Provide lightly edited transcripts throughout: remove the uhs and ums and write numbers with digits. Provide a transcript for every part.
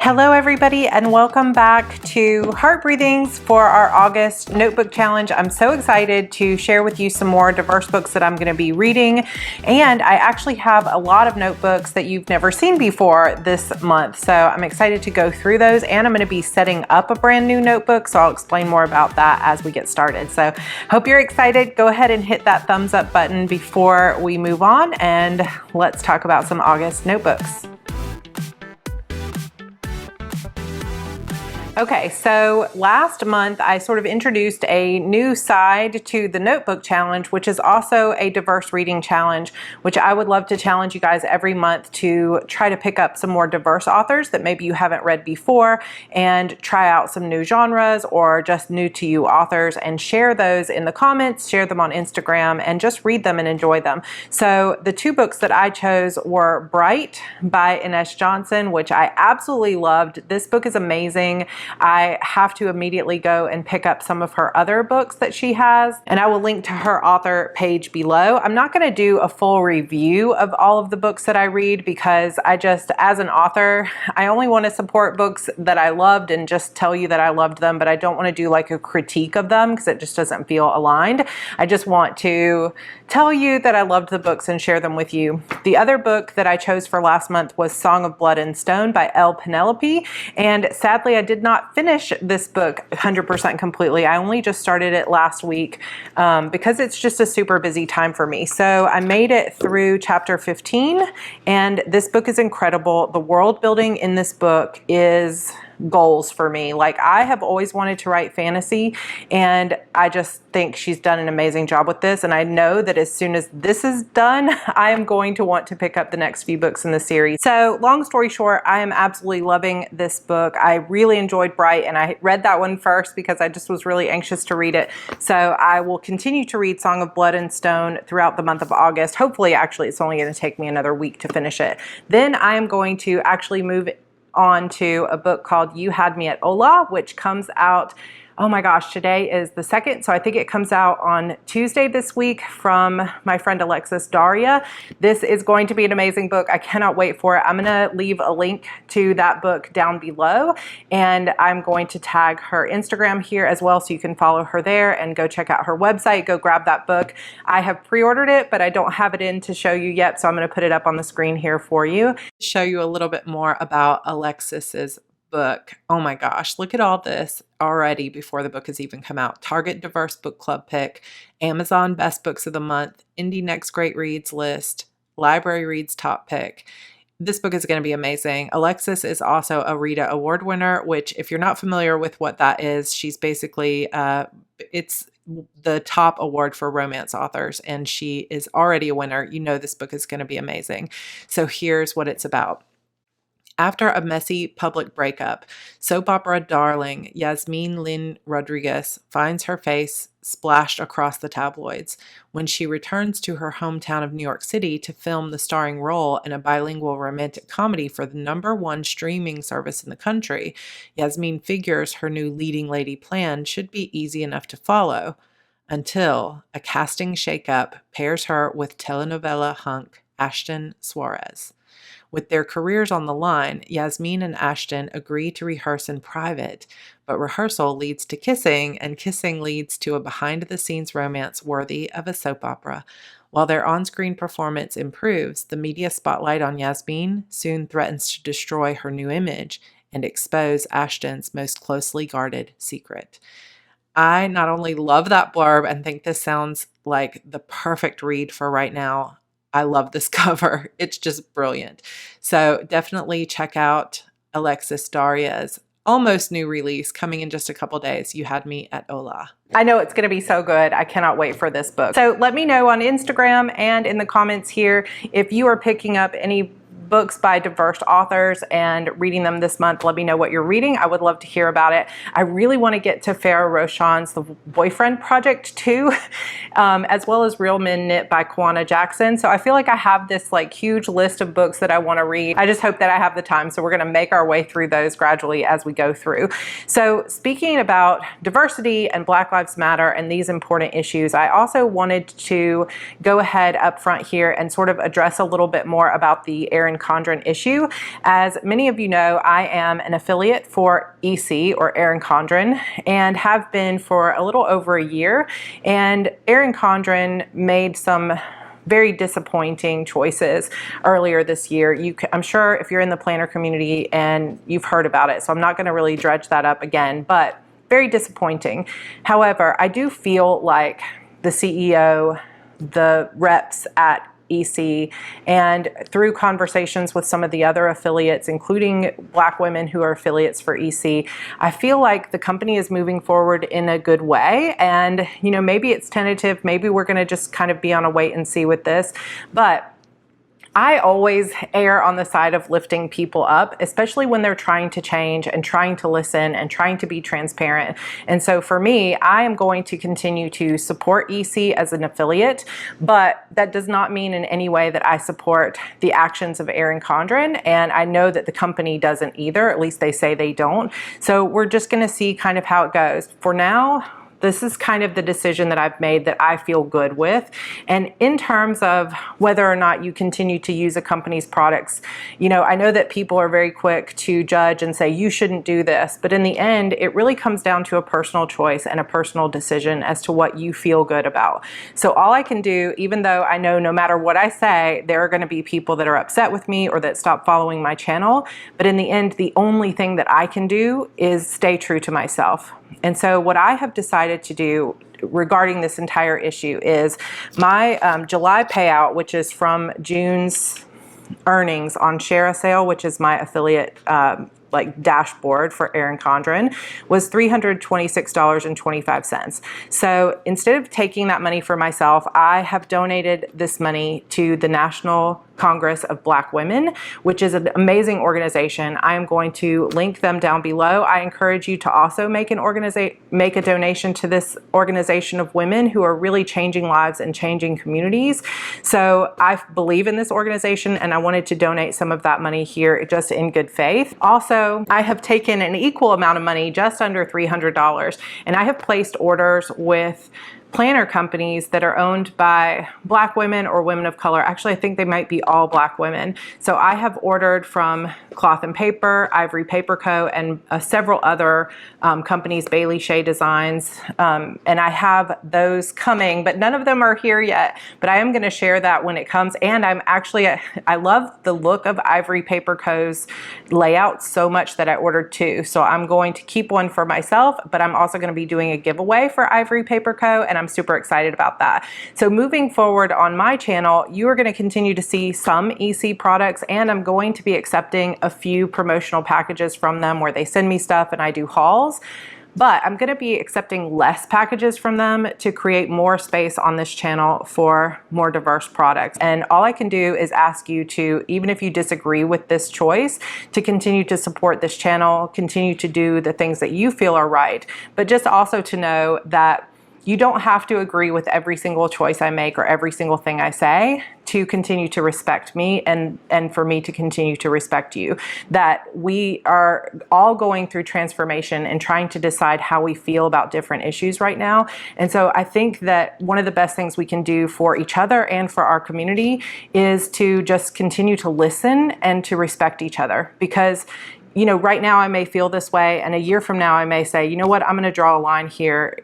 Hello everybody and welcome back to Heart Breathings for our August notebook challenge. I'm so excited to share with you some more diverse books that I'm going to be reading, and I actually have a lot of notebooks that you've never seen before this month, so I'm excited to go through those, and I'm going to be setting up a brand new notebook, so I'll explain more about that as we get started. So hope you're excited. Go ahead and hit that thumbs up button before we move on, and let's talk about some August notebooks. Okay, so last month I sort of introduced a new side to the notebook challenge, which is also a diverse reading challenge, which I would love to challenge you guys every month to try to pick up some more diverse authors that maybe you haven't read before and try out some new genres or just new to you authors and share those in the comments, share them on Instagram, and just read them and enjoy them. So the two books that I chose were Bright by Ines Johnson, which I absolutely loved. This book is amazing. I have to immediately go and pick up some of her other books that she has, and I will link to her author page below. I'm not going to do a full review of all of the books that I read because I just, as an author, I only want to support books that I loved and just tell you that I loved them, but I don't want to do like a critique of them because it just doesn't feel aligned. I just want to tell you that I loved the books and share them with you. The other book that I chose for last month was Song of Blood and Stone by Elle Penelope, and sadly I did not finish this book 100% completely. I only just started it last week because it's just a super busy time for me. So I made it through chapter 15, and this book is incredible. The world building in this book is goals for me. Like, I have always wanted to write fantasy, and I just think she's done an amazing job with this, and I know that as soon as this is done, I am going to want to pick up the next few books in the series. So long story short, I am absolutely loving this book. I really enjoyed Bright, and I read that one first because I just was really anxious to read it. So I will continue to read Song of Blood and Stone throughout the month of August. Hopefully, actually, it's only going to take me another week to finish it. Then I am going to actually move on to a book called You Had Me at Hola, which comes out, oh my gosh, today is the 2nd, so I think it comes out on Tuesday this week from my friend Alexis Daria. This is going to be an amazing book. I cannot wait for it. I'm going to leave a link to that book down below, and I'm going to tag her Instagram here as well so you can follow her there and go check out her website. Go grab that book. I have pre-ordered it, but I don't have it in to show you yet, so I'm going to put it up on the screen here for you. Show you a little bit more about Alexis's book. Oh my gosh, look at all this already before the book has even come out. Target Diverse Book Club pick, Amazon Best Books of the Month, Indie Next Great Reads list, Library Reads top pick. This book is going to be amazing. Alexis is also a Rita Award winner, which if you're not familiar with what that is, she's basically, it's the top award for romance authors, and she is already a winner. You know this book is going to be amazing. So here's what it's about. After a messy public breakup, soap opera darling Yasmin Lynn Rodriguez finds her face splashed across the tabloids. When she returns to her hometown of New York City to film the starring role in a bilingual romantic comedy for the #1 streaming service in the country, Yasmin figures her new leading lady plan should be easy enough to follow, until a casting shakeup pairs her with telenovela hunk Ashton Suarez. With their careers on the line, Yasmin and Ashton agree to rehearse in private, but rehearsal leads to kissing, and kissing leads to a behind-the-scenes romance worthy of a soap opera. While their on-screen performance improves, the media spotlight on Yasmin soon threatens to destroy her new image and expose Ashton's most closely guarded secret. I not only love that blurb and think this sounds like the perfect read for right now, I love this cover. It's just brilliant. So definitely check out Alexis Daria's almost new release coming in just a couple days. You Had Me at Hola. I know it's going to be so good. I cannot wait for this book. So let me know on Instagram and in the comments here if you are picking up any books by diverse authors and reading them this month. Let me know what you're reading. I would love to hear about it. I really want to get to Farah Roshan's The Boyfriend Project too, as well as Real Men Knit by Kwana Jackson. So I feel like I have this like huge list of books that I want to read. I just hope that I have the time. So we're going to make our way through those gradually as we go through. So speaking about diversity and Black Lives Matter and these important issues, I also wanted to go ahead up front here and sort of address a little bit more about the Erin Erin Condren issue. As many of you know, I am an affiliate for EC, or Erin Condren, and have been for a little over a year. And Erin Condren made some very disappointing choices earlier this year. I'm sure if you're in the planner community and you've heard about it, so I'm not going to really dredge that up again, but very disappointing. However, I do feel like the CEO, the reps at EC, and through conversations with some of the other affiliates, including Black women who are affiliates for EC, I feel like the company is moving forward in a good way. And, you know, maybe it's tentative, maybe we're going to just kind of be on a wait and see with this, but I always err on the side of lifting people up, especially when they're trying to change and trying to listen and trying to be transparent. And so for me, I am going to continue to support EC as an affiliate, but that does not mean in any way that I support the actions of Erin Condren. And I know that the company doesn't either, at least they say they don't. So we're just going to see kind of how it goes. For now, this is kind of the decision that I've made that I feel good with. And in terms of whether or not you continue to use a company's products, you know, I know that people are very quick to judge and say, you shouldn't do this. But in the end, it really comes down to a personal choice and a personal decision as to what you feel good about. So all I can do, even though I know no matter what I say, there are going to be people that are upset with me or that stop following my channel. But in the end, the only thing that I can do is stay true to myself. And so what I have decided to do regarding this entire issue is my July payout, which is from June's earnings on Share Sale, which is my affiliate dashboard for Erin Condren, was $326.25. So instead of taking that money for myself, I have donated this money to the National Congress of Black Women, which is an amazing organization. I am going to link them down below. I encourage you to also make a donation to this organization of women who are really changing lives and changing communities. So I believe in this organization, and I wanted to donate some of that money here just in good faith. Also, I have taken an equal amount of money, just under $300, and I have placed orders with planner companies that are owned by Black women or women of color. Actually, I think they might be all Black women. So I have ordered from Cloth and Paper, Ivory Paper Co., and several other companies, Bailey Shea Designs, and I have those coming, but none of them are here yet. But I am going to share that when it comes. And I love the look of Ivory Paper Co.'s layout so much that I ordered two. So I'm going to keep one for myself, but I'm also going to be doing a giveaway for Ivory Paper Co., and I'm super excited about that. So moving forward on my channel, you are going to continue to see some EC products, and I'm going to be accepting a few promotional packages from them where they send me stuff and I do hauls. But I'm going to be accepting less packages from them to create more space on this channel for more diverse products. And all I can do is ask you to, even if you disagree with this choice, to continue to support this channel, continue to do the things that you feel are right, but just also to know that you don't have to agree with every single choice I make or every single thing I say to continue to respect me and for me to continue to respect you. That we are all going through transformation and trying to decide how we feel about different issues right now. And so I think that one of the best things we can do for each other and for our community is to just continue to listen and to respect each other. Because you know, right now I may feel this way, and a year from now I may say, you know what, I'm going to draw a line here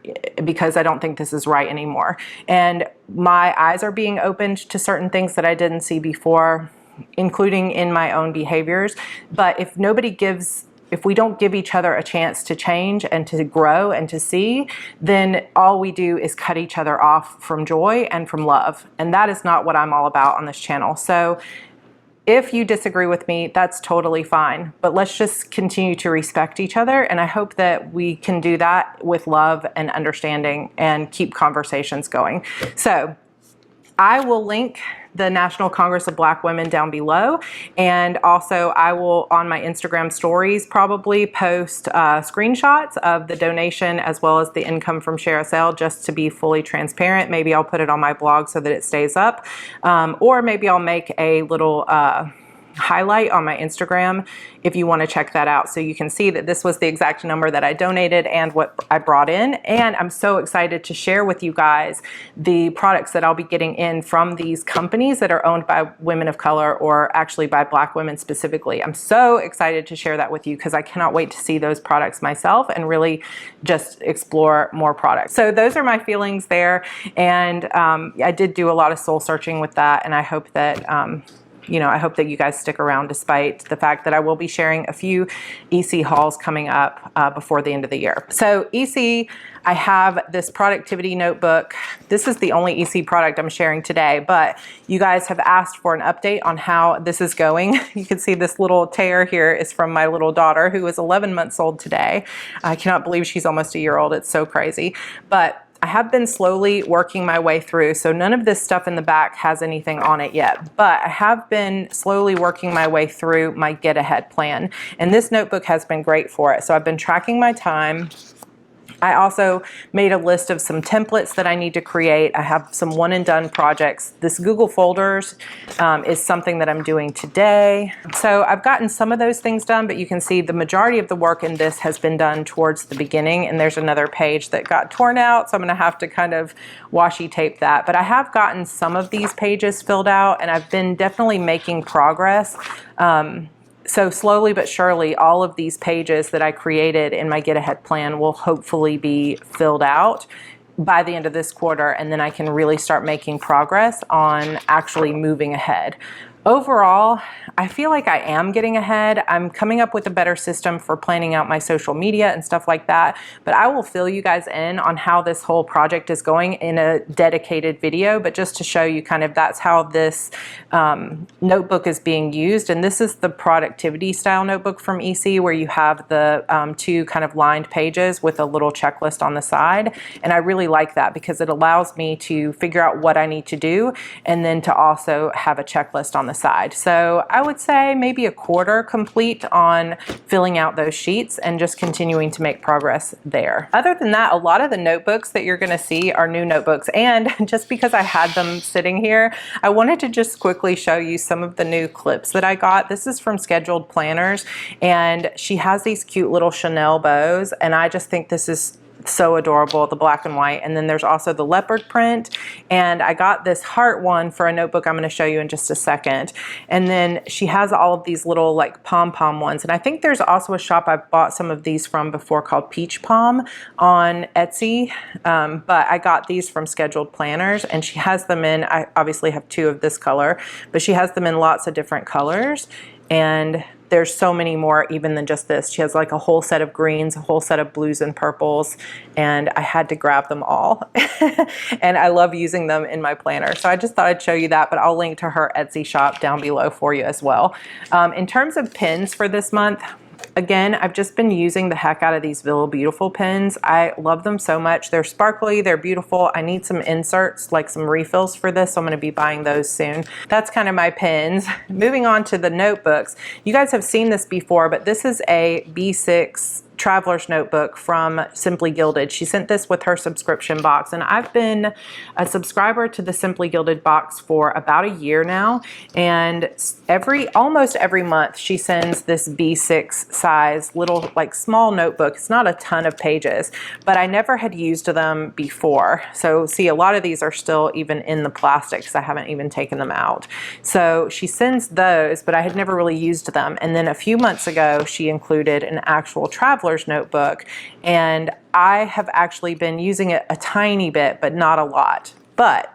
because I don't think this is right anymore. And my eyes are being opened to certain things that I didn't see before, including in my own behaviors. But if we don't give each other a chance to change and to grow and to see, then all we do is cut each other off from joy and from love. And that is not what I'm all about on this channel. So if you disagree with me, that's totally fine, but let's just continue to respect each other. And I hope that we can do that with love and understanding and keep conversations going. So I will link the National Congress of Black Women down below. And also I will, on my Instagram stories, probably post screenshots of the donation as well as the income from Share Sale, just to be fully transparent. Maybe I'll put it on my blog so that it stays up. Or maybe I'll make a little highlight on my Instagram if you want to check that out. So you can see that this was the exact number that I donated and what I brought in. And I'm so excited to share with you guys the products that I'll be getting in from these companies that are owned by women of color, or actually by Black women specifically. I'm so excited to share that with you because I cannot wait to see those products myself and really just explore more products. So those are my feelings there. And I did do a lot of soul searching with that. And I hope that I hope that you guys stick around despite the fact that I will be sharing a few EC hauls coming up before the end of the year. So EC, I have this productivity notebook. This is the only EC product I'm sharing today, but you guys have asked for an update on how this is going. You can see this little tear here is from my little daughter, who is 11 months old today. I cannot believe she's almost a year old. It's so crazy. But I have been slowly working my way through, so none of this stuff in the back has anything on it yet, but I have been slowly working my way through my get ahead plan, and this notebook has been great for it. So I've been tracking my time. I also made a list of some templates that I need to create. I have some one and done projects. This Google Folders is something that I'm doing today. So I've gotten some of those things done, but you can see the majority of the work in this has been done towards the beginning, and there's another page that got torn out, so I'm gonna have to kind of washi tape that. But I have gotten some of these pages filled out, and I've been definitely making progress. So slowly but surely, all of these pages that I created in my Get Ahead plan will hopefully be filled out by the end of this quarter, and then I can really start making progress on actually moving ahead. Overall, I feel like I am getting ahead. I'm coming up with a better system for planning out my social media and stuff like that, but I will fill you guys in on how this whole project is going in a dedicated video, but just to show you kind of that's how this notebook is being used. And this is the productivity style notebook from EC, where you have the two kind of lined pages with a little checklist on the side. And I really like that because it allows me to figure out what I need to do and then to also have a checklist on the side. So I would say maybe a quarter complete on filling out those sheets and just continuing to make progress there. Other than that, a lot of the notebooks that you're going to see are new notebooks. And just because I had them sitting here, I wanted to just quickly show you some of the new clips that I got. This is from Scheduled Planners, and she has these cute little Chanel bows, and I just think this is so adorable, the black and white. And then there's also the leopard print, and I got this heart one for a notebook I'm going to show you in just a second. And then she has all of these little like pom-pom ones, and I think there's also a shop I've bought some of these from before called Peach Pom on Etsy, but I got these from Scheduled Planners, and she has them in, I obviously have two of this color, but she has them in lots of different colors, and there's so many more even than just this. She has like a whole set of greens, a whole set of blues and purples, and I had to grab them all. And I love using them in my planner. So I just thought I'd show you that, but I'll link to her Etsy shop down below for you as well. In terms of pins for this month, again, I've just been using the heck out of these Villa Beautiful pins. I love them so much. They're sparkly, they're beautiful. I need some inserts, like some refills for this, so I'm going to be buying those soon. That's kind of my pins. Moving on to the notebooks. You guys have seen this before, but this is a B6 Traveler's Notebook from Simply Gilded. She sent this with her subscription box, and I've been a subscriber to the Simply Gilded box for about a year now, and almost every month she sends this B6 size little like small notebook. It's not a ton of pages, but I never had used them before. So see, a lot of these are still even in the plastic because I haven't even taken them out. So she sends those, but I had never really used them. And then a few months ago she included an actual Traveler's Notebook, and I have actually been using it a tiny bit, but not a lot. But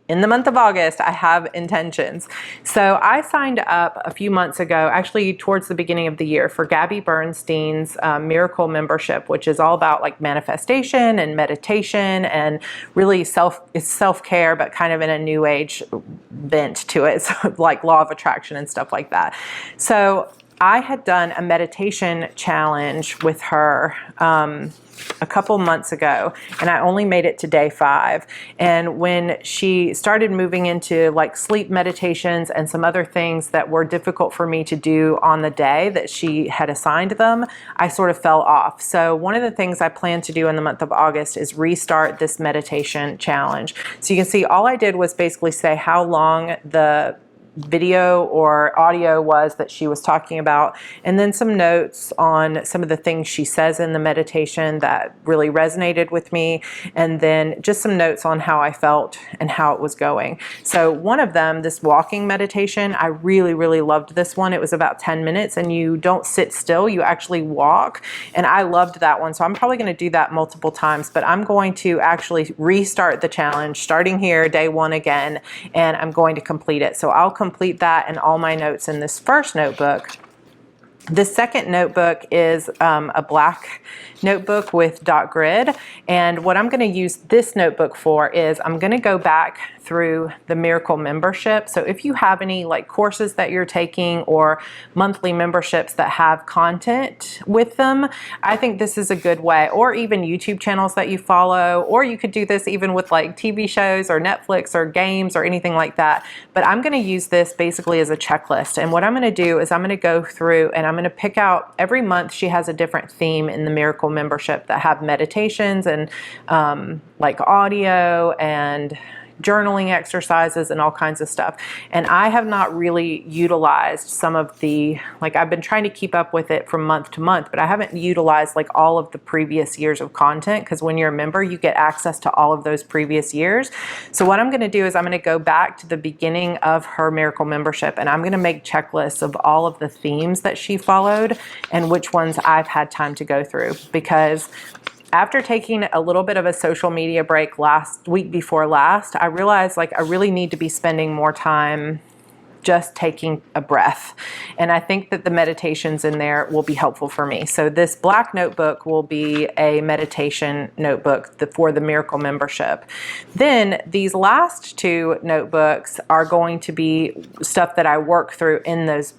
in the month of August, I have intentions. So I signed up a few months ago, actually towards the beginning of the year, for Gabby Bernstein's Miracle membership, which is all about like manifestation and meditation, and really it's self-care, but kind of in a new age bent to it, so like law of attraction and stuff like that. So I had done a meditation challenge with her a couple months ago, and I only made it to day 5. And when she started moving into like sleep meditations and some other things that were difficult for me to do on the day that she had assigned them, I sort of fell off. So one of the things I plan to do in the month of August is restart this meditation challenge. So you can see all I did was basically say how long the video or audio was that she was talking about, and then some notes on some of the things she says in the meditation that really resonated with me, and then just some notes on how I felt and how it was going. So one of them, this walking meditation, I really, really loved this one. It was about 10 minutes and you don't sit still, you actually walk, and I loved that one. So I'm probably going to do that multiple times, but I'm going to actually restart the challenge starting here, day 1 again, and I'm going to complete it. So I'll complete that and all my notes in this first notebook. The second notebook is a black notebook with dot grid, and what I'm going to use this notebook for is I'm going to go back through the Miracle membership. So if you have any like courses that you're taking or monthly memberships that have content with them, I think this is a good way, or even YouTube channels that you follow, or you could do this even with like TV shows or Netflix or games or anything like that. But I'm going to use this basically as a checklist, and what I'm going to do is I'm going to go through and I'm going to pick out every month. She has a different theme in the Miracle membership that have meditations and like audio and journaling exercises and all kinds of stuff. And I have not really utilized some of the, like I've been trying to keep up with it from month to month, but I haven't utilized like all of the previous years of content, because when you're a member, you get access to all of those previous years. So what I'm going to do is I'm going to go back to the beginning of her Miracle membership, and I'm going to make checklists of all of the themes that she followed and which ones I've had time to go through. Because after taking a little bit of a social media break last week before last, I realized like I really need to be spending more time just taking a breath. And I think that the meditations in there will be helpful for me. So this black notebook will be a meditation notebook for the Miracle membership. Then these last 2 notebooks are going to be stuff that I work through in those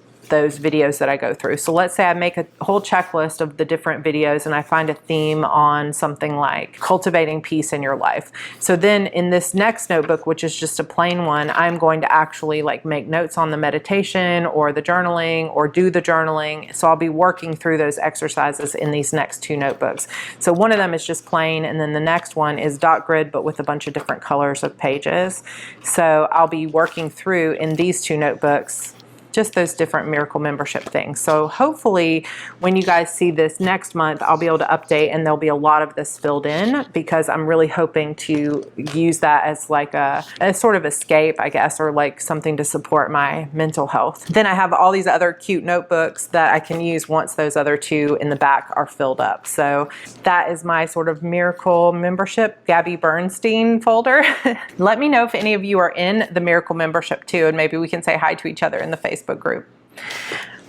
videos that I go through. So let's say I make a whole checklist of the different videos and I find a theme on something like cultivating peace in your life. So then in this next notebook, which is just a plain one, I'm going to actually like make notes on the meditation or the journaling or do the journaling. So I'll be working through those exercises in these next 2 notebooks. So one of them is just plain, and then the next one is dot grid but with a bunch of different colors of pages. So I'll be working through in these 2 notebooks just those different Miracle membership things. So hopefully when you guys see this next month, I'll be able to update and there'll be a lot of this filled in, because I'm really hoping to use that as like a sort of escape, I guess, or like something to support my mental health. Then I have all these other cute notebooks that I can use once those other 2 in the back are filled up. So that is my sort of Miracle membership Gabby Bernstein folder. Let me know if any of you are in the Miracle membership too, and maybe we can say hi to each other in the Facebook group.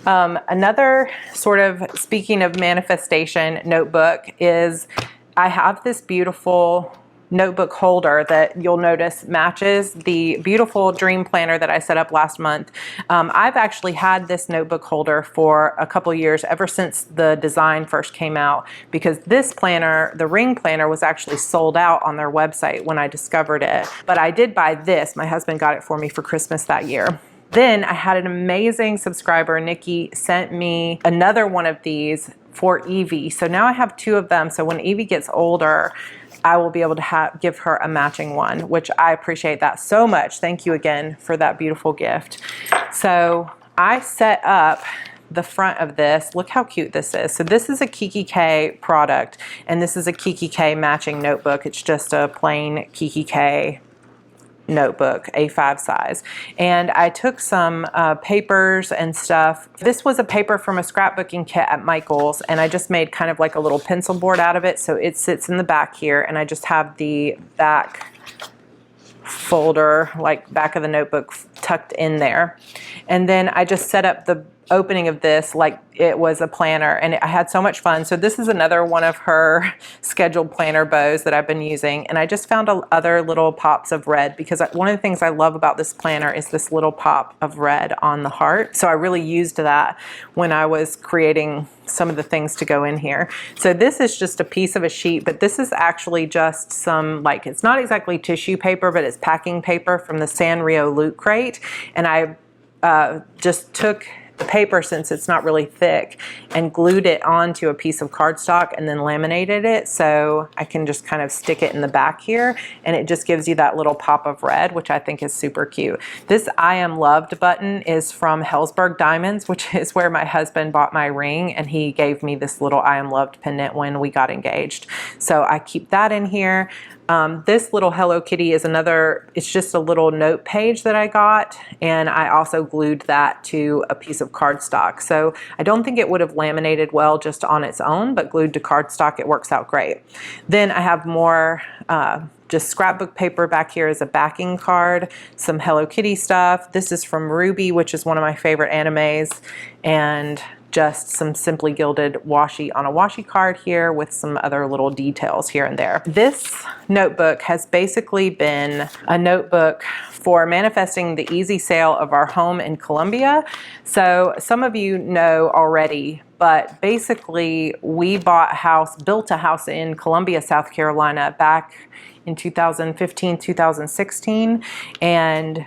Another sort of, speaking of manifestation notebook, is I have this beautiful notebook holder that you'll notice matches the beautiful dream planner that I set up last month. I've actually had this notebook holder for a couple years, ever since the design first came out, because this planner, the ring planner, was actually sold out on their website when I discovered it. But I did buy this. My husband got it for me for Christmas that year. Then I had an amazing subscriber, Nikki, sent me another one of these for Evie. So now I have 2 of them. So when Evie gets older, I will be able to give her a matching one, which I appreciate that so much. Thank you again for that beautiful gift. So I set up the front of this. Look how cute this is. So this is a Kiki K product, and this is a Kiki K matching notebook. It's just a plain Kiki K notebook, A5 size. And I took some papers and stuff. This was a paper from a scrapbooking kit at Michael's, and I just made kind of like a little pencil board out of it. So it sits in the back here, and I just have the back folder, like back of the notebook, tucked in there. And then I just set up the opening of this like it was a planner, and I had so much fun. So this is another one of her scheduled planner bows that I've been using, and I just found other little pops of red, because one of the things I love about this planner is this little pop of red on the heart. So I really used that when I was creating some of the things to go in here. So this is just a piece of a sheet, but this is actually just some, like, it's not exactly tissue paper, but it's packing paper from the Sanrio loot crate, and I just took the paper, since it's not really thick, and glued it onto a piece of cardstock and then laminated it, so I can just kind of stick it in the back here, and it just gives you that little pop of red, which I think is super cute. This I Am Loved button is from Hellsberg Diamonds, which is where my husband bought my ring, and he gave me this little I Am Loved pendant when we got engaged. So I keep that in here. This little Hello Kitty is another, it's just a little note page that I got, and I also glued that to a piece of cardstock. So I don't think it would have laminated well just on its own, but glued to cardstock it works out great. Then I have more just scrapbook paper back here as a backing card, some Hello Kitty stuff. This is from Ruby, which is one of my favorite animes, and just some Simply Gilded washi on a washi card here with some other little details here and there. This notebook has basically been a notebook for manifesting the easy sale of our home in Colombia. So some of you know already, but basically we built a house in Columbia, South Carolina back in 2015, 2016, and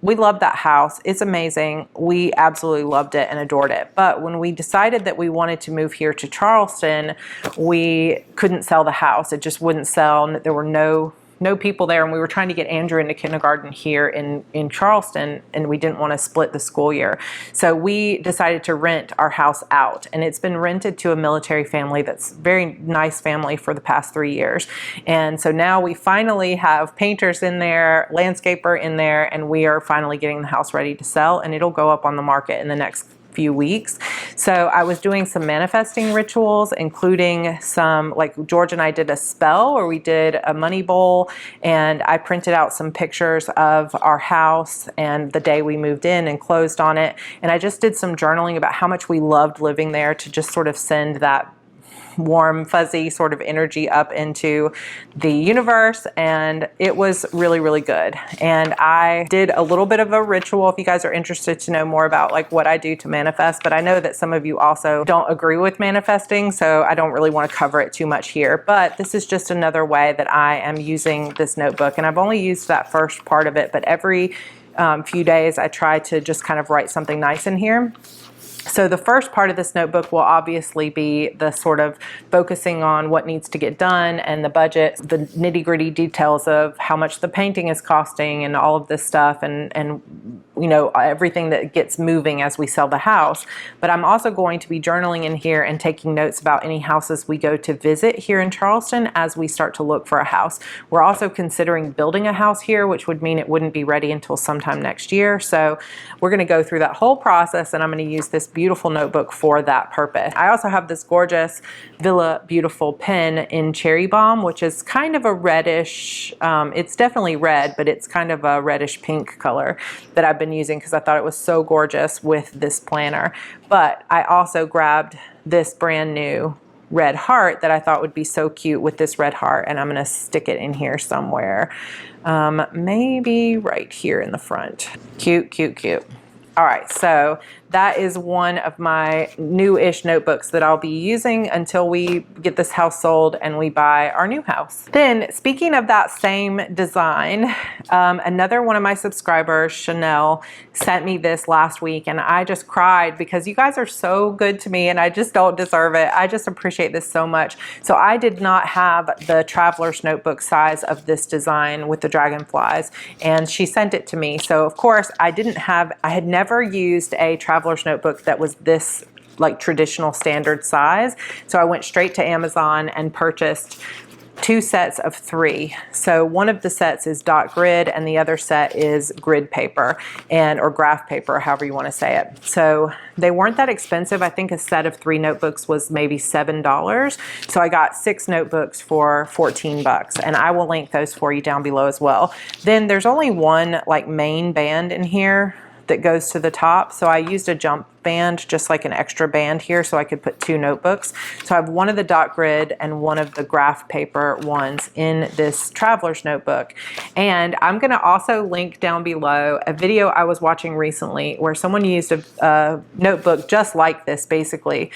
we loved that house. It's amazing. We absolutely loved it and adored it. But when we decided that we wanted to move here to Charleston, we couldn't sell the house. It just wouldn't sell. There were no people there, and we were trying to get Andrew into kindergarten here in Charleston, and we didn't want to split the school year. So we decided to rent our house out, and it's been rented to a military family that's a very nice family for the past 3 years. And so now we finally have painters in there, landscaper in there, and we are finally getting the house ready to sell, and it'll go up on the market in the next few weeks. So I was doing some manifesting rituals, including some, like George and I did a spell where we did a money bowl, and I printed out some pictures of our house and the day we moved in and closed on it. And I just did some journaling about how much we loved living there, to just sort of send that warm, fuzzy sort of energy up into the universe, and it was really, really good. And I did a little bit of a ritual if you guys are interested to know more about like what I do to manifest, but I know that some of you also don't agree with manifesting, so I don't really want to cover it too much here. But this is just another way that I am using this notebook, and I've only used that first part of it, but every few days I try to just kind of write something nice in here. So the first part of this notebook will obviously be the sort of focusing on what needs to get done and the budget, the nitty-gritty details of how much the painting is costing and all of this stuff, and you know, everything that gets moving as we sell the house. But I'm also going to be journaling in here and taking notes about any houses we go to visit here in Charleston as we start to look for a house. We're also considering building a house here, which would mean it wouldn't be ready until sometime next year. So we're going to go through that whole process, and I'm going to use this beautiful notebook for that purpose. I also have this gorgeous Villa Beautiful pen in Cherry Bomb, which is kind of a reddish, it's definitely red, but it's kind of a reddish pink color that I've been using because I thought it was so gorgeous with this planner. But I also grabbed this brand new red heart that I thought would be so cute with this red heart, and I'm going to stick it in here somewhere. Maybe right here in the front. Cute, cute, cute. All right, so that is one of my new-ish notebooks that I'll be using until we get this house sold and we buy our new house. Then, speaking of that same design, another one of my subscribers, Chanel, sent me this last week, and I just cried because you guys are so good to me and I just don't deserve it. I just appreciate this so much. So I did not have the traveler's notebook size of this design with the dragonflies, and she sent it to me. So of course I had never used a traveler's notebook that was this like traditional standard size. So I went straight to Amazon and purchased 2 sets of 3. So one of the sets is dot grid and the other set is grid paper or graph paper, however you want to say it. So they weren't that expensive. I think a set of 3 notebooks was maybe $7. So I got 6 notebooks for $14, and I will link those for you down below as well. Then there's only one like main band in here that goes to the top, so I used a jump band, just like an extra band here, so I could put 2 notebooks. So I have one of the dot grid and one of the graph paper ones in this traveler's notebook. And I'm going to also link down below a video I was watching recently where someone used a notebook just like this, basically,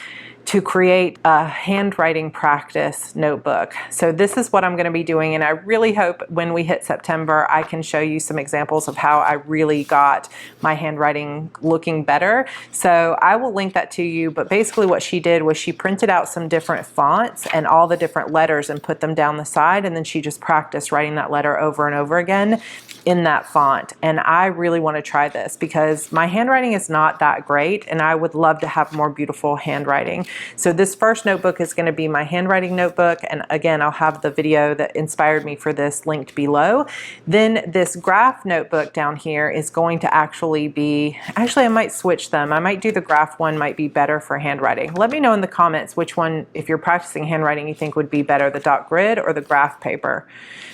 to create a handwriting practice notebook. So this is what I'm going to be doing, and I really hope when we hit September I can show you some examples of how I really got my handwriting looking better. So I will link that to you, but basically what she did was she printed out some different fonts and all the different letters and put them down the side, and then she just practiced writing that letter over and over again in that font. And I really want to try this because my handwriting is not that great, and I would love to have more beautiful handwriting. So this first notebook is going to be my handwriting notebook, and again I'll have the video that inspired me for this linked below. Then this graph notebook down here is going to actually be, actually I might switch them. I might do the graph one, might be better for handwriting. Let me know in the comments which one, if you're practicing handwriting, you think would be better, the dot grid or the graph paper.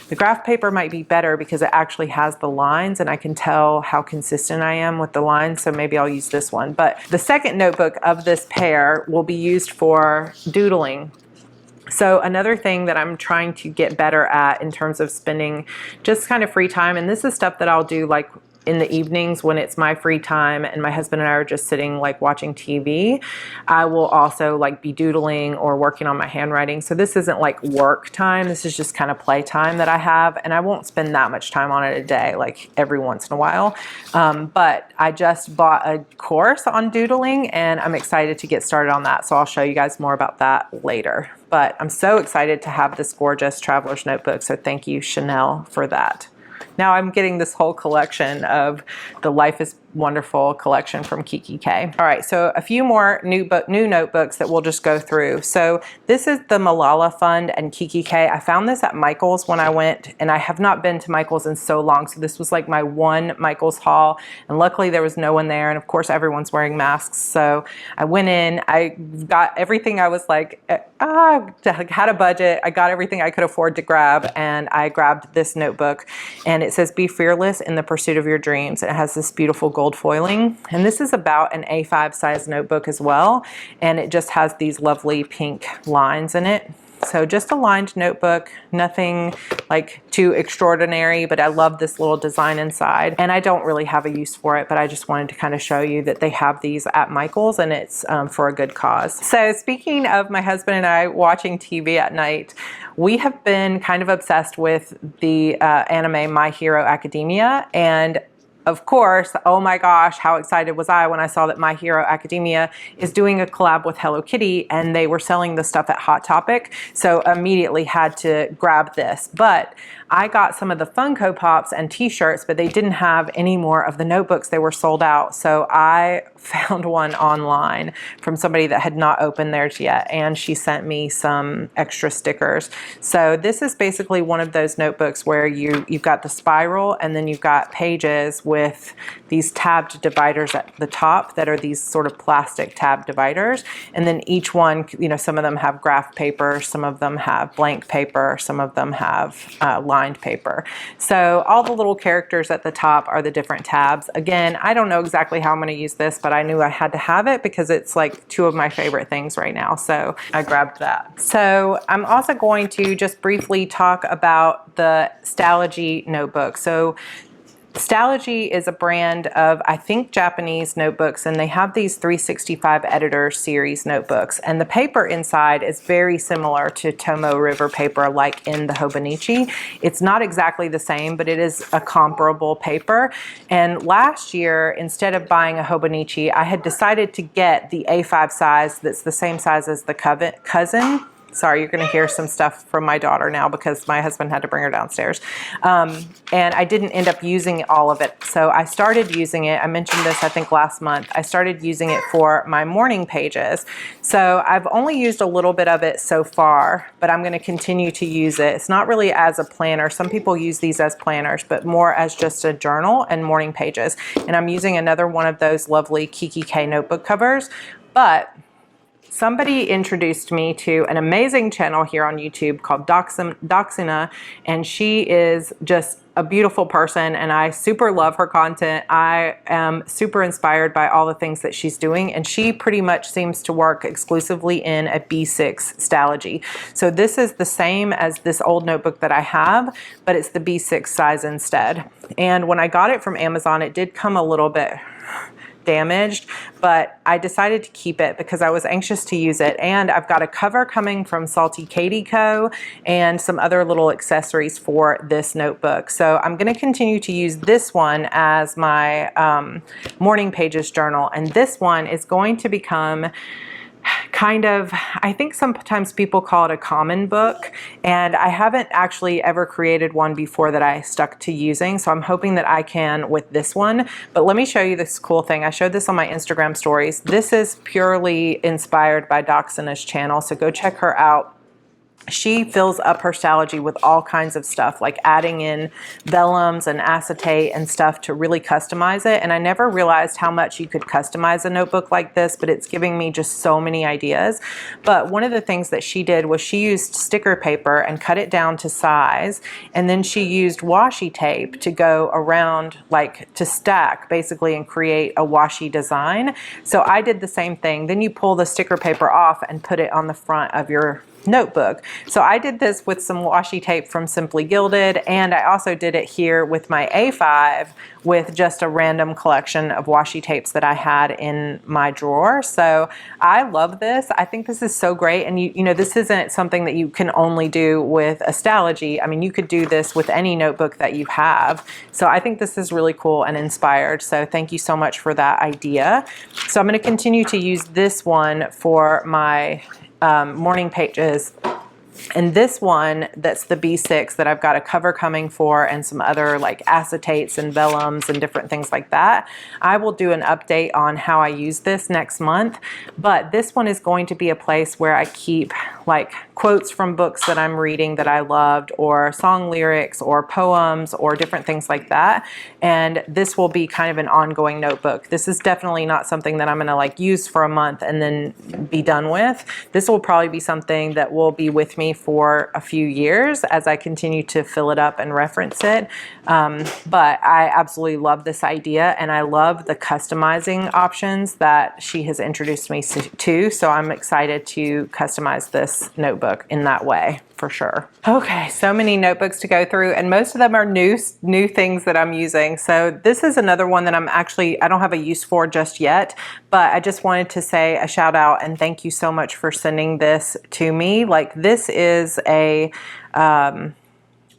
The graph paper might be better because it actually has the lines and I can tell how consistent I am with the lines, so maybe I'll use this one. But the second notebook of this pair will be used for doodling. So another thing that I'm trying to get better at in terms of spending just kind of free time, and this is stuff that I'll do like in the evenings when it's my free time and my husband and I are just sitting like watching TV, I will also like be doodling or working on my handwriting. So this isn't like work time. This is just kind of play time that I have, and I won't spend that much time on it a day, like every once in a while. But I just bought a course on doodling and I'm excited to get started on that. So I'll show you guys more about that later. But I'm so excited to have this gorgeous traveler's notebook. So thank you, Chanel, for that. Now I'm getting this whole collection of the Life is Wonderful collection from Kiki K. All right, so a few more new notebooks that we'll just go through. So this is the Malala Fund and Kiki K. I found this at Michael's when I went, and I have not been to Michael's in so long. So this was like my one Michael's haul, and luckily there was no one there. And of course everyone's wearing masks. So I went in, I got everything I was like, had a budget. I got everything I could afford to grab, and I grabbed this notebook, and it says, "Be fearless in the pursuit of your dreams." And it has this beautiful gold foiling, and this is about an A5 size notebook as well, and it just has these lovely pink lines in it. So just a lined notebook, nothing like too extraordinary, but I love this little design inside, and I don't really have a use for it, but I just wanted to kind of show you that they have these at Michael's, and it's for a good cause. So speaking of my husband and I watching TV at night, we have been kind of obsessed with the anime My Hero Academia, and of course, oh my gosh, how excited was I when I saw that My Hero Academia is doing a collab with Hello Kitty, and they were selling the stuff at Hot Topic, so immediately had to grab this. But I got some of the Funko Pops and t-shirts, but they didn't have any more of the notebooks. They were sold out. So I found one online from somebody that had not opened theirs yet, and she sent me some extra stickers. So this is basically one of those notebooks where you've got the spiral, and then you've got pages with these tabbed dividers at the top that are these sort of plastic tab dividers. And then each one, you know, some of them have graph paper, some of them have blank paper, some of them have lined paper. So all the little characters at the top are the different tabs. Again, I don't know exactly how I'm going to use this, but I knew I had to have it because it's like two of my favorite things right now. So I grabbed that. So I'm also going to just briefly talk about the Stylogy Notebook. So Stylogy is a brand of, I think, Japanese notebooks, and they have these 365 editor series notebooks, and the paper inside is very similar to Tomoe River paper, like in the Hobonichi. It's not exactly the same, but it is a comparable paper. And last year, instead of buying a Hobonichi, I had decided to get the A5 size that's the same size as the cousin. Sorry, you're going to hear some stuff from my daughter now because my husband had to bring her downstairs. And I didn't end up using all of it. So I started using it. I mentioned this, I think, last month. I started using it for my morning pages. So I've only used a little bit of it so far, but I'm going to continue to use it. It's not really as a planner. Some people use these as planners, but more as just a journal and morning pages. And I'm using another one of those lovely Kiki K notebook covers. But somebody introduced me to an amazing channel here on YouTube called Doxina, and she is just a beautiful person, and I super love her content. I am super inspired by all the things that she's doing, and she pretty much seems to work exclusively in a B6 Stylogy. So this is the same as this old notebook that I have, but it's the B6 size instead. And when I got it from Amazon, it did come a little bit damaged, but I decided to keep it because I was anxious to use it. And I've got a cover coming from Salty Katie Co. and some other little accessories for this notebook. So I'm going to continue to use this one as my morning pages journal. And this one is going to become kind of, I think sometimes people call it a common book, and I haven't actually ever created one before that I stuck to using, so I'm hoping that I can with this one. But let me show you this cool thing. I showed this on my Instagram stories. This is purely inspired by Doxina's channel, so go check her out. She fills up her Stylogy with all kinds of stuff, like adding in vellums and acetate and stuff to really customize it. And I never realized how much you could customize a notebook like this, but it's giving me just so many ideas. But one of the things that she did was she used sticker paper and cut it down to size. And then she used washi tape to go around, like to stack basically and create a washi design. So I did the same thing. Then you pull the sticker paper off and put it on the front of your notebook. So I did this with some washi tape from Simply Gilded, and I also did it here with my A5 with just a random collection of washi tapes that I had in my drawer. So I love this. I think this is so great. And you know, this isn't something that you can only do with a Stylogy. I mean, you could do this with any notebook that you have. So I think this is really cool and inspired. So thank you so much for that idea. So I'm going to continue to use this one for my morning pages. And this one, that's the B6 that I've got a cover coming for, and some other like acetates and vellums and different things like that. I will do an update on how I use this next month, but this one is going to be a place where I keep like quotes from books that I'm reading that I loved, or song lyrics or poems or different things like that. And this will be kind of an ongoing notebook. This is definitely not something that I'm going to like use for a month and then be done with. This will probably be something that will be with me for a few years as I continue to fill it up and reference it. But I absolutely love this idea, and I love the customizing options that she has introduced me to. So I'm excited to customize this notebook in that way for sure. Okay, so many notebooks to go through, and most of them are new things that I'm using. So this is another one that I don't have a use for just yet, but I just wanted to say a shout out and thank you so much for sending this to me. Like, this is a, now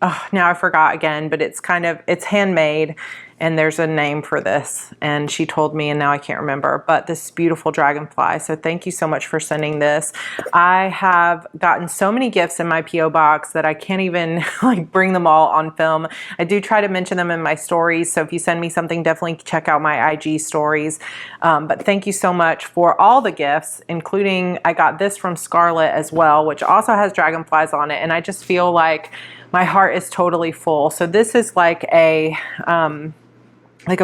I forgot again, but it's handmade, and there's a name for this, and she told me and now I can't remember, but this beautiful dragonfly. So thank you so much for sending this. I have gotten so many gifts in my P.O. box that I can't even like bring them all on film. I do try to mention them in my stories, so if you send me something, definitely check out my IG stories. But thank you so much for all the gifts, including I got this from Scarlett as well, which also has dragonflies on it, and I just feel like my heart is totally full. So this is like a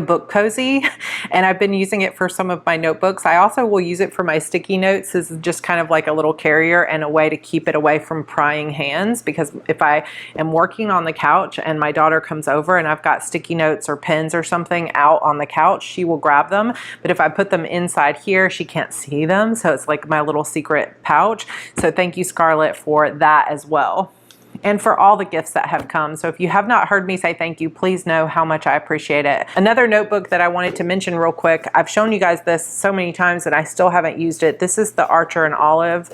book cozy, and I've been using it for some of my notebooks. I also will use it for my sticky notes. This is just kind of like a little carrier and a way to keep it away from prying hands, because if I am working on the couch and my daughter comes over and I've got sticky notes or pens or something out on the couch, she will grab them. But if I put them inside here, she can't see them. So it's like my little secret pouch. So thank you, Scarlett, for that as well, and for all the gifts that have come. So if you have not heard me say thank you, please know how much I appreciate it. Another notebook that I wanted to mention real quick, I've shown you guys this so many times and I still haven't used it. This is the Archer and Olive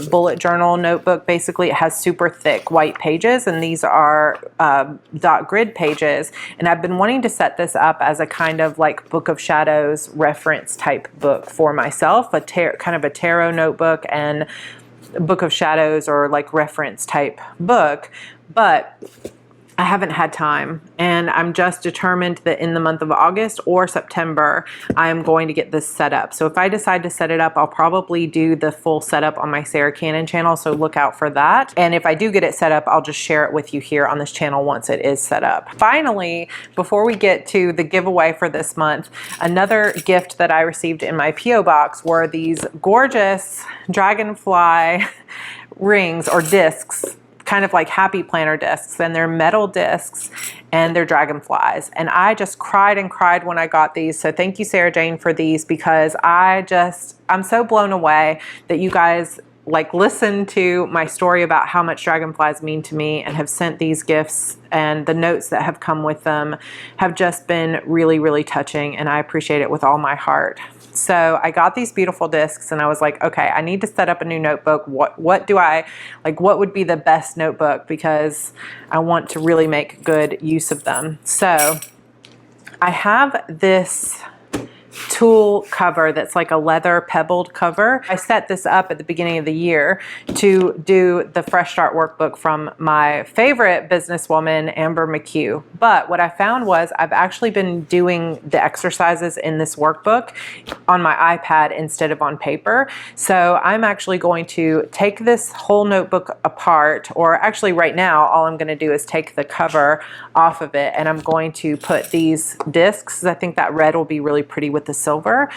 bullet journal notebook. Basically, it has super thick white pages, and these are dot grid pages. And I've been wanting to set this up as a kind of like Book of Shadows reference type book for myself, kind of a tarot notebook and Book of Shadows or like reference type book. But I haven't had time, and I'm just determined that in the month of August or September, I'm going to get this set up. So if I decide to set it up, I'll probably do the full setup on my Sarra Cannon channel, so look out for that. And if I do get it set up, I'll just share it with you here on this channel once it is set up. Finally, before we get to the giveaway for this month, another gift that I received in my P.O. box were these gorgeous dragonfly rings or discs, kind of like happy planner discs, and they're metal discs and they're dragonflies. And I just cried and cried when I got these. So thank you, Sarah Jane, for these, because I'm so blown away that you guys like listen to my story about how much dragonflies mean to me and have sent these gifts, and the notes that have come with them have just been really, really touching, and I appreciate it with all my heart. So I got these beautiful discs and I was like, okay, I need to set up a new notebook. What would be the best notebook, because I want to really make good use of them. So I have this tool cover that's like a leather pebbled cover. I set this up at the beginning of the year to do the Fresh Start workbook from my favorite businesswoman, Amber McHugh. But what I found was I've actually been doing the exercises in this workbook on my iPad instead of on paper. So I'm actually going to take this whole notebook apart, or actually right now, all I'm going to do is take the cover off of it, and I'm going to put these discs, I think that red will be really pretty with the silver,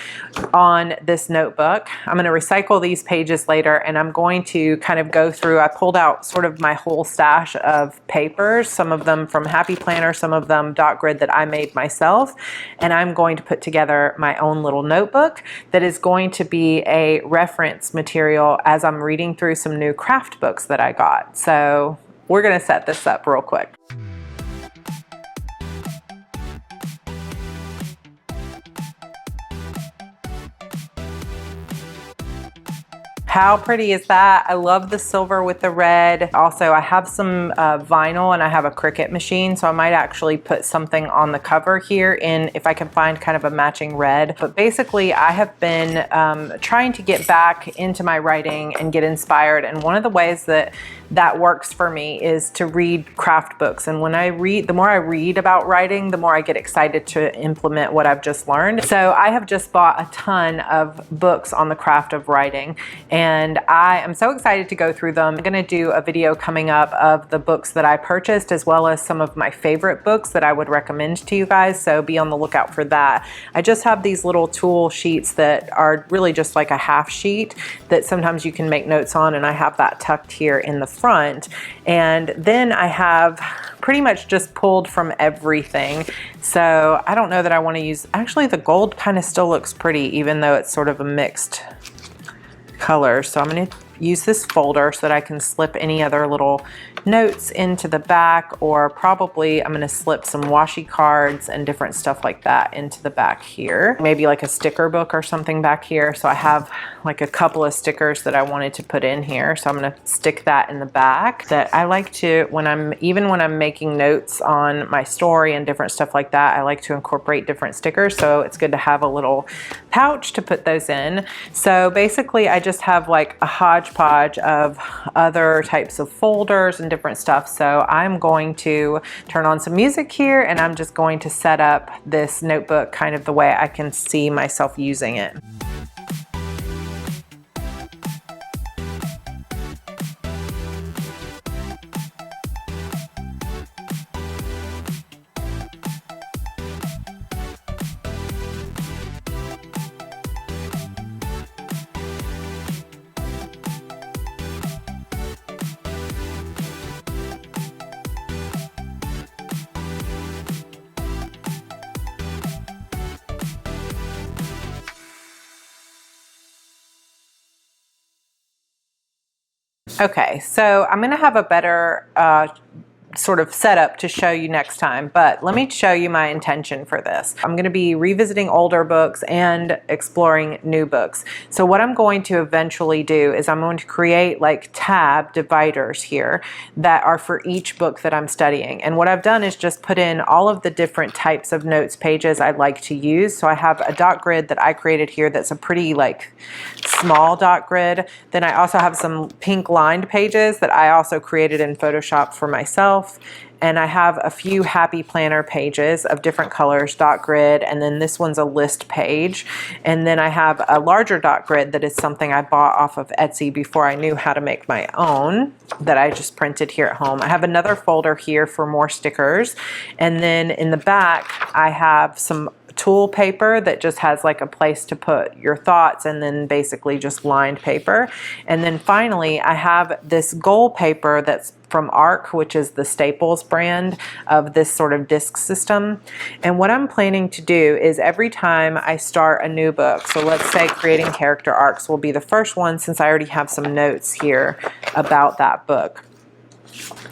on this notebook. I'm going to recycle these pages later, and I'm going to kind of go through, I pulled out sort of my whole stash of papers, some of them from Happy Planner, some of them dot grid that I made myself, and I'm going to put together my own little notebook that is going to be a reference material as I'm reading through some new craft books that I got. So we're going to set this up real quick. How pretty is that? I love the silver with the red. Also, I have some vinyl, and I have a Cricut machine, so I might actually put something on the cover here if I can find kind of a matching red. But basically, I have been trying to get back into my writing and get inspired, and one of the ways that works for me is to read craft books. And when I read, the more I read about writing, the more I get excited to implement what I've just learned. So I have just bought a ton of books on the craft of writing, and I am so excited to go through them. I'm going to do a video coming up of the books that I purchased, as well as some of my favorite books that I would recommend to you guys, so be on the lookout for that. I just have these little tool sheets that are really just like a half sheet that sometimes you can make notes on, and I have that tucked here in the front. And then I have pretty much just pulled from everything. So I don't know that I want to use, actually the gold kind of still looks pretty, even though it's sort of a mixed color. So I'm going to use this folder so that I can slip any other little notes into the back, or probably I'm going to slip some washi cards and different stuff like that into the back here. Maybe like a sticker book or something back here. So I have like a couple of stickers that I wanted to put in here. So I'm going to stick that in the back. That I like to, even when I'm making notes on my story and different stuff like that, I like to incorporate different stickers. So it's good to have a little pouch to put those in. So basically I just have like a hodgepodge of other types of folders and different stuff. So I'm going to turn on some music here, and I'm just going to set up this notebook kind of the way I can see myself using it. Okay, so I'm going to have a better sort of setup to show you next time, but let me show you my intention for this. I'm going to be revisiting older books and exploring new books. So what I'm going to eventually do is I'm going to create like tab dividers here that are for each book that I'm studying. And what I've done is just put in all of the different types of notes pages I'd like to use. So I have a dot grid that I created here that's a pretty like small dot grid. Then I also have some pink lined pages that I also created in Photoshop for myself. And I have a few happy planner pages of different colors, dot grid, and then this one's a list page. And then I have a larger dot grid that is something I bought off of Etsy before I knew how to make my own, that I just printed here at home. I have another folder here for more stickers. And then in the back, I have some tool paper that just has like a place to put your thoughts, and then basically just lined paper. And then finally, I have this gold paper that's from ARC, which is the Staples brand of this sort of disc system. And what I'm planning to do is every time I start a new book, so let's say creating character arcs will be the first one, since I already have some notes here about that book,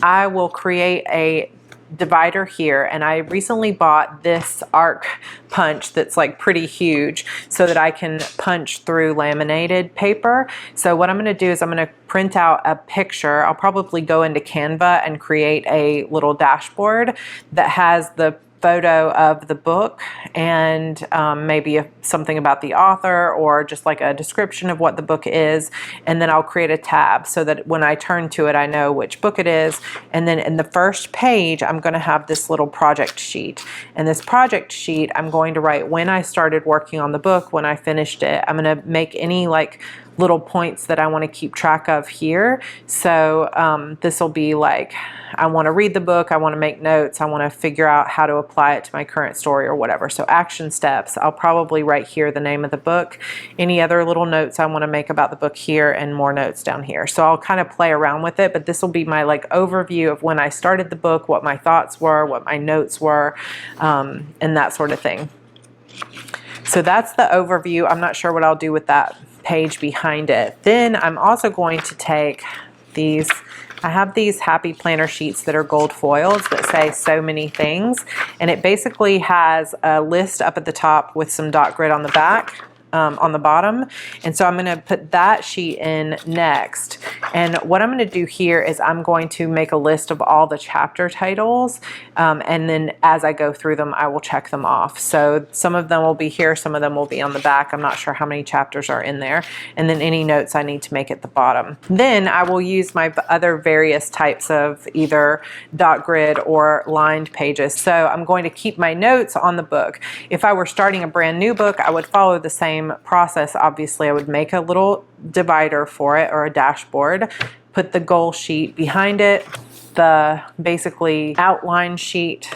I will create a divider here. And I recently bought this arc punch that's like pretty huge so that I can punch through laminated paper. So what I'm going to do is I'm going to print out a picture. I'll probably go into Canva and create a little dashboard that has the photo of the book and maybe something about the author, or just like a description of what the book is. And then I'll create a tab so that when I turn to it, I know which book it is. And then in the first page, I'm going to have this little project sheet. And this project sheet, I'm going to write when I started working on the book, when I finished it. I'm going to make any like little points that I want to keep track of here. So this will be like, I want to read the book, I want to make notes, I want to figure out how to apply it to my current story or whatever. So action steps, I'll probably write here the name of the book, any other little notes I want to make about the book here, and more notes down here. So I'll kind of play around with it, but this will be my like overview of when I started the book, what my thoughts were, what my notes were, and that sort of thing. So that's the overview. I'm not sure what I'll do with that page behind it. Then I'm also going to take these, I have these happy planner sheets that are gold foils that say so many things, and it basically has a list up at the top with some dot grid on the back, on the bottom. And so I'm going to put that sheet in next. And what I'm going to do here is I'm going to make a list of all the chapter titles, and then as I go through them, I will check them off. So some of them will be here, some of them will be on the back. I'm not sure how many chapters are in there. And then any notes I need to make at the bottom. Then I will use my other various types of either dot grid or lined pages. So I'm going to keep my notes on the book. If I were starting a brand new book, I would follow the same process. Obviously, I would make a little divider for it, or a dashboard, put the goal sheet behind it, the basically outline sheet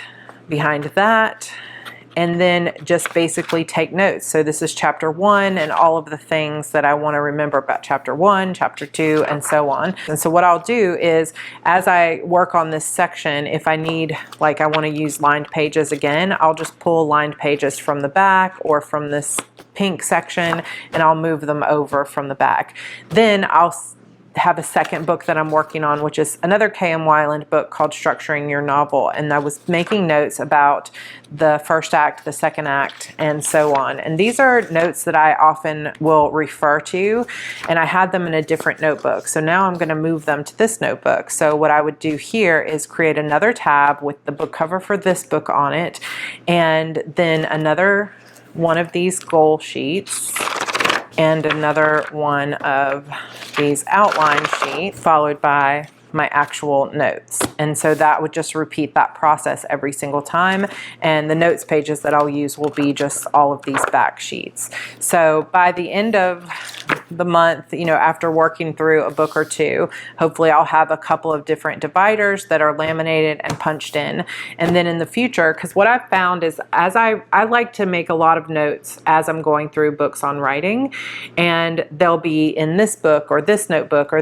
behind that, and then just basically take notes. So this is chapter 1 and all of the things that I want to remember about chapter 1, chapter 2, and so on. And so what I'll do is, as I work on this section, if I need, like I want to use lined pages again, I'll just pull lined pages from the back or from this pink section, and I'll move them over from the back. Then I'll have a second book that I'm working on, which is another K.M. Weiland book called Structuring Your Novel. And I was making notes about the first act, the second act, and so on. And these are notes that I often will refer to, and I had them in a different notebook. So now I'm going to move them to this notebook. So what I would do here is create another tab with the book cover for this book on it, and then another one of these goal sheets, and another one of these outline sheets, followed by my actual notes. And so that would just repeat that process every single time. And the notes pages that I'll use will be just all of these back sheets. So by the end of the month, you know, after working through a book or two, hopefully I'll have a couple of different dividers that are laminated and punched in. And then in the future, because what I've found is, as I like to make a lot of notes as I'm going through books on writing, and they'll be in this book or this notebook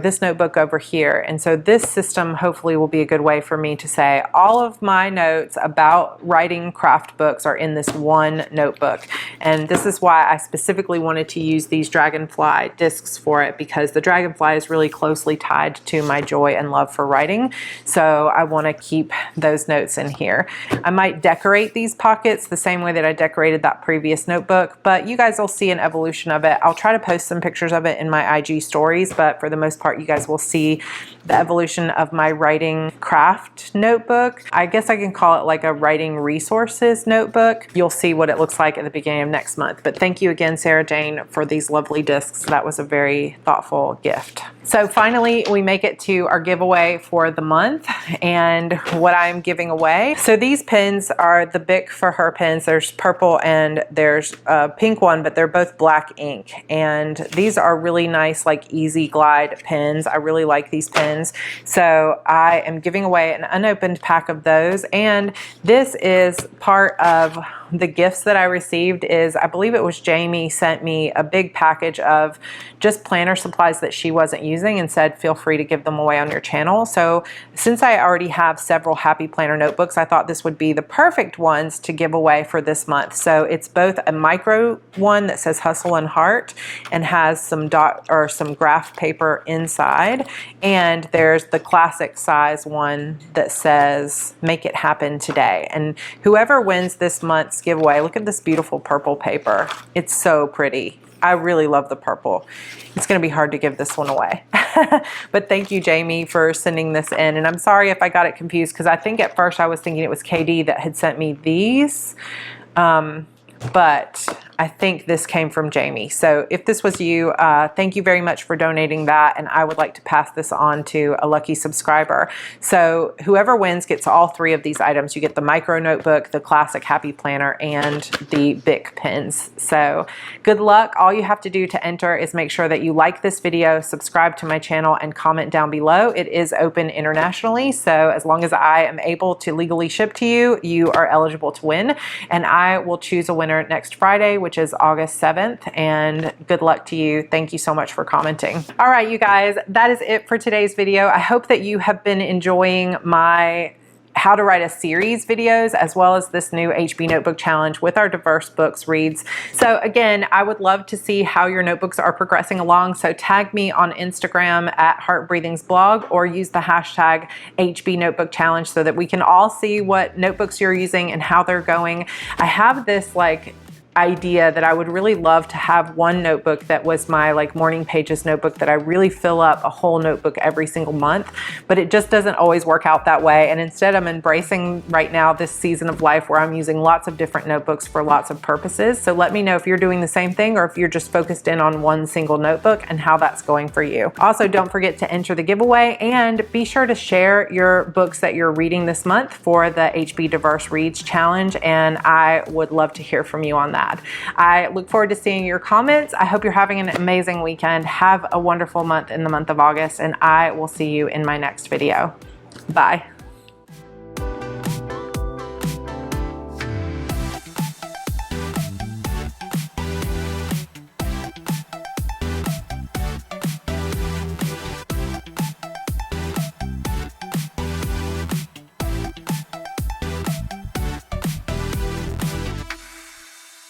over here. And so this system hopefully will be a good way for me to say all of my notes about writing craft books are in this one notebook. And this is why I specifically wanted to use these dragonfly discs for it, because the dragonfly is really closely tied to my joy and love for writing. So I want to keep those notes in here. I might decorate these pockets the same way that I decorated that previous notebook, but you guys will see an evolution of it. I'll try to post some pictures of it in my IG stories, but for the most part, you guys will see the evolution of my writing craft notebook. I guess I can call it like a writing resources notebook. You'll see what it looks like at the beginning of next month. But thank you again, Sarah Jane, for these lovely discs. That was a very thoughtful gift. So finally, we make it to our giveaway for the month and what I'm giving away. So these pens are the Bic for Her pens. There's purple and there's a pink one, but they're both black ink. And these are really nice, like easy glide pens. I really like these pens. So I am giving away an unopened pack of those. And this is part of the gifts that I received. Is I believe it was Jamie sent me a big package of just planner supplies that she wasn't using and said feel free to give them away on your channel. So since I already have several Happy Planner notebooks, I thought this would be the perfect ones to give away for this month. So it's both a micro one that says Hustle and Heart and has some dot or some graph paper inside, and there's the classic size one that says Make It Happen Today. And whoever wins this month's giveaway, look at this beautiful purple paper. It's so pretty. I really love the purple. It's going to be hard to give this one away. But thank you, Jamie, for sending this in. And I'm sorry if I got it confused, because I think at first I was thinking it was KD that had sent me these. But I think this came from Jamie. So if this was you, thank you very much for donating that. And I would like to pass this on to a lucky subscriber. So whoever wins gets all three of these items. You get the micro notebook, the classic Happy Planner, and the Bic pens. So good luck. All you have to do to enter is make sure that you like this video, subscribe to my channel, and comment down below. It is open internationally. So as long as I am able to legally ship to you, you are eligible to win. And I will choose a winner next Friday, which is August 7th, and good luck to you. Thank you so much for commenting. All right, you guys, that is it for today's video. I hope that you have been enjoying my how to write a series videos, as well as this new HB notebook challenge with our diverse books reads. So again, I would love to see how your notebooks are progressing along. So tag me on Instagram at Heart Breathing's blog, or use the hashtag HB notebook challenge so that we can all see what notebooks you're using and how they're going. I have this idea that I would really love to have one notebook that was my morning pages notebook, that I really fill up a whole notebook every single month, but it just doesn't always work out that way. And instead, I'm embracing right now this season of life where I'm using lots of different notebooks for lots of purposes. So let me know if you're doing the same thing, or if you're just focused in on one single notebook, and how that's going for you. Also, don't forget to enter the giveaway, and be sure to share your books that you're reading this month for the HB Diverse Reads Challenge, and I would love to hear from you on that. I look forward to seeing your comments. I hope you're having an amazing weekend. Have a wonderful month in the month of August, and I will see you in my next video. Bye.